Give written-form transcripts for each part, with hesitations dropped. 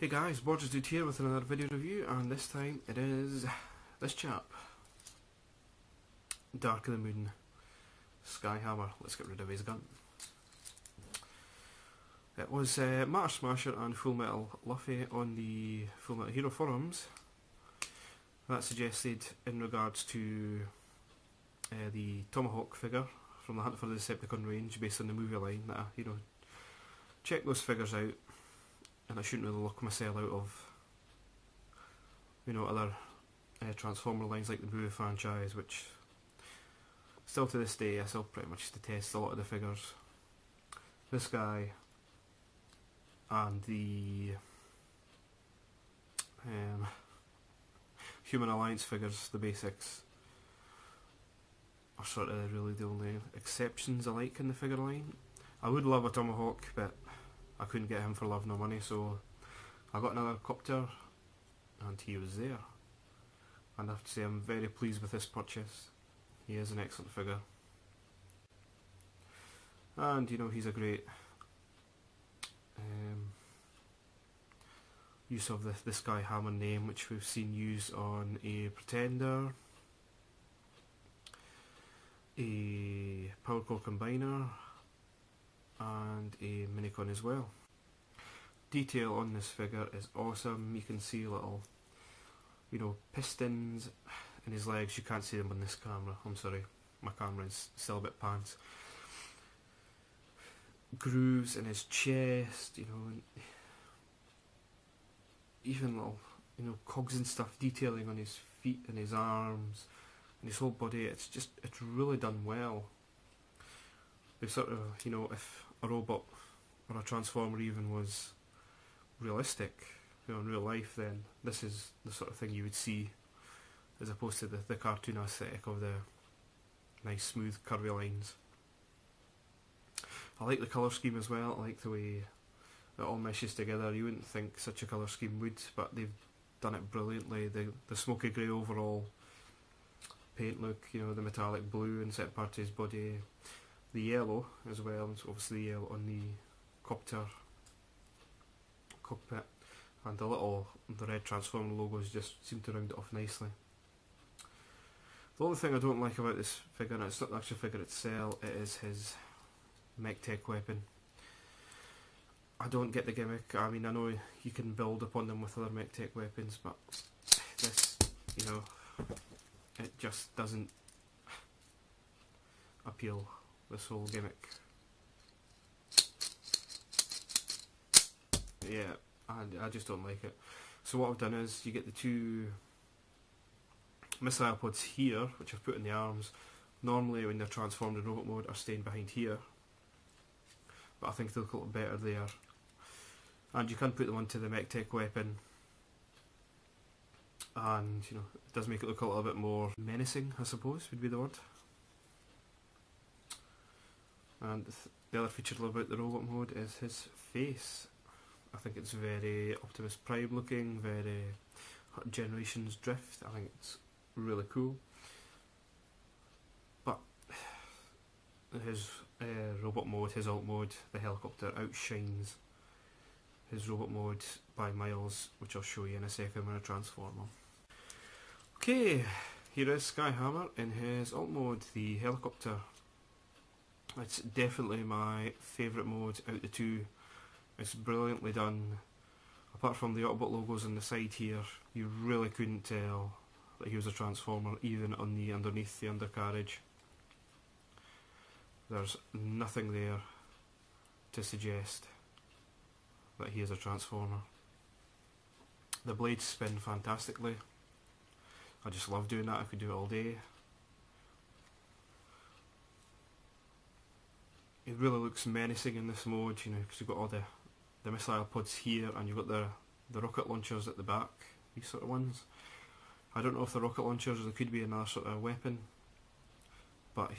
guys, Borders Dude here with another video review, and this time it is this chap, Dark of the Moon Skyhammer. Let's get rid of his gun. It was Matter Smasher and Full Metal Luffy on the Full Metal Hero forums that suggested in regards to the Tomahawk figure from the Hunt for the Decepticon range based on the movie line that check those figures out, and I shouldn't really look myself out of other Transformer lines like the movie franchise, which still to this day I still pretty much detest a lot of the figures. This guy and the Human Alliance figures, the basics, are sort of really the only exceptions I like in the figure line. I would love a Tomahawk, but I couldn't get him for love nor money, so I got another copter and he was there. And I have to say I'm very pleased with this purchase. He is an excellent figure. And he's a great use of the Skyhammer name, which we've seen used on a Pretender, a Power Core Combiner, and a Minicon as well. Detail on this figure is awesome. You can see little pistons in his legs. You can't see them on this camera, I'm sorry, my camera is still a bit pants. Grooves in his chest, and even little cogs and stuff detailing on his feet and his arms and his whole body. It's really done well. They sort of, if a robot or a Transformer even was realistic, in real life, then this is the sort of thing you would see, as opposed to the cartoon aesthetic of the nice smooth curvy lines. I like the colour scheme as well. I like the way it all meshes together. You wouldn't think such a colour scheme would, but they've done it brilliantly. The smoky grey overall paint look, the metallic blue in certain parts of his body, the yellow as well, and so obviously the yellow on the copter cockpit, and the red Transformer logos just seem to round it off nicely. The only thing I don't like about this figure, and it's not the actual figure itself, it is his mech tech weapon. I don't get the gimmick. I mean, I know you can build upon them with other mech tech weapons, but this, it just doesn't appeal, this whole gimmick. Yeah, I just don't like it. So what I've done is, you get the two missile pods here, which I've put in the arms. Normally when they're transformed in robot mode, are staying behind here, but I think they look a little better there. And you can put them onto the mech tech weapon, and it does make it look a little bit more menacing, I suppose would be the word. And the other feature about the robot mode is his face. I think it's very Optimus Prime looking, very Generations Drift. I think it's really cool. But his robot mode, his alt mode, the helicopter, outshines his robot mode by miles, which I'll show you in a second when I transform him. Okay, here is Skyhammer in his alt mode, the helicopter. It's definitely my favourite mode out of the two. It's brilliantly done. Apart from the Autobot logos on the side here, you really couldn't tell that he was a Transformer, even on the underneath the undercarriage. There's nothing there to suggest that he is a Transformer. The blades spin fantastically. I just love doing that. I could do it all day. It really looks menacing in this mode, because you've got all the missile pods here, and you've got the rocket launchers at the back, these sort of ones. I don't know if the rocket launchers, there could be another sort of weapon, but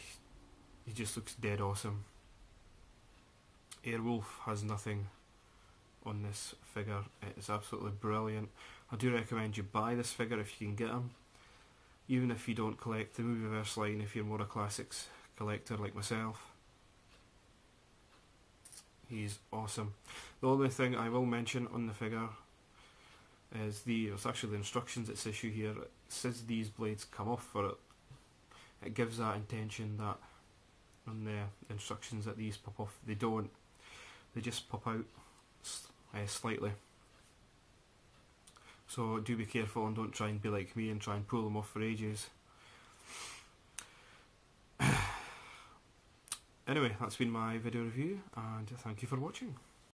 he just looks dead awesome. Airwolf has nothing on this figure. It is absolutely brilliant. I do recommend you buy this figure if you can get him, even if you don't collect the movieverse line, if you're more a classics collector like myself. He's awesome. The only thing I will mention on the figure is it's actually the instructions that's issue here. It says these blades come off for it. It gives that intention that on the instructions that these pop off. They don't. They just pop out slightly. So do be careful and don't try and be like me and try and pull them off for ages. Anyway, that's been my video review, and thank you for watching.